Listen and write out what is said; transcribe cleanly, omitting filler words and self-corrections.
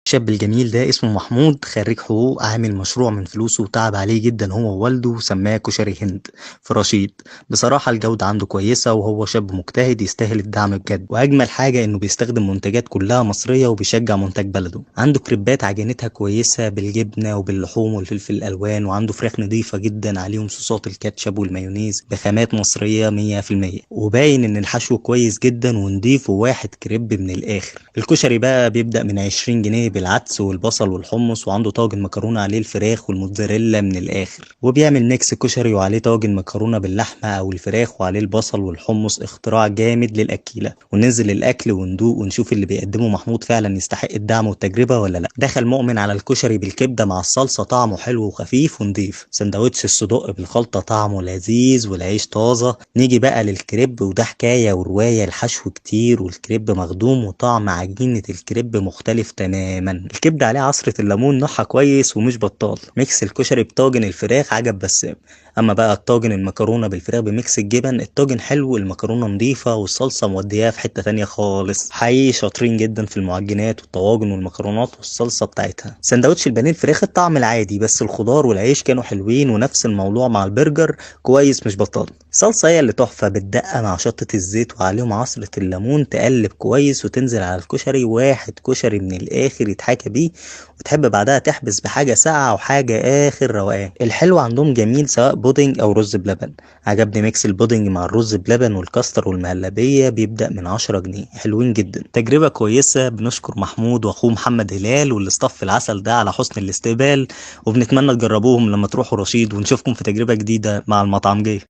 الشاب الجميل ده اسمه محمود، خريج حقوق، عامل مشروع من فلوسه وتعب عليه جدا هو ووالده وسماه كشري هند في رشيد. بصراحة الجودة عنده كويسة وهو شاب مجتهد يستاهل الدعم بجد، وأجمل حاجة إنه بيستخدم منتجات كلها مصرية وبيشجع منتج بلده. عنده كريبات عجينتها كويسة بالجبنة وباللحوم والفلفل الألوان، وعنده فراخ نظيفة جدا عليهم صوصات الكاتشب والمايونيز بخامات مصرية 100%، وباين إن الحشو كويس جدا ونضيف وواحد كريب من الآخر. الكشري بقى بيبدأ من 20 جنيه بالعدس والبصل والحمص، وعنده طاجن مكرونة عليه الفراخ والموتزاريلا من الآخر، وبيعمل ميكس كشري وعليه طاجن مكرونة باللحمة أو الفراخ وعليه البصل والحمص. اختراع جامد للأكيلة. وننزل الأكل وندوق ونشوف اللي بيقدمه محمود فعلا يستحق الدعم والتجربة ولا لأ. دخل مؤمن على الكشري بالكبدة مع الصلصة، طعمه حلو وخفيف ونضيف. سندوتش الصدق بالخلطة طعمه لذيذ والعيش طازة. نيجي بقى للكريب، وده حكاية ورواية. الحشو كتير والكريب مخدوم، وطعم عجينة الكريب مختلف تماما. الكبدة عليه عصرة الليمون، نوعها كويس ومش بطال. ميكس الكشري بطاجن الفراخ عجب بسام. اما بقى الطاجن المكرونة بالفراخ بميكس الجبن، الطاجن حلو، المكرونة نظيفة، والصلصة مودياها في حتة تانية خالص. حقيقي شاطرين جدا في المعجنات والطواجن والمكرونات والصلصة بتاعتها. سندوتش البانيه الفراخ الطعم العادي، بس الخضار والعيش كانوا حلوين، ونفس الموضوع مع البرجر، كويس مش بطال. الصلصة هي اللي تحفة بالدقة مع شطة الزيت وعليهم عصرة الليمون، تقلب كويس وتنزل على الكشري. واحد كشري من الآخر يتحكى بيه، وتحب بعدها تحبس بحاجة ساقعة وحاجة آخر روقان. الحلو عندهم جميل، سواء بودنج أو رز بلبن. عجبني ميكس البودنج مع الرز بلبن والكاستر والمهلبية، بيبدأ من 10 جنيه، حلوين جدا. تجربة كويسة. بنشكر محمود وأخوه محمد هلال والاستاف العسل ده على حسن الاستقبال، وبنتمنى تجربوهم لما تروحوا رشيد، ونشوفكم في تجربة جديدة مع المطعم جاي.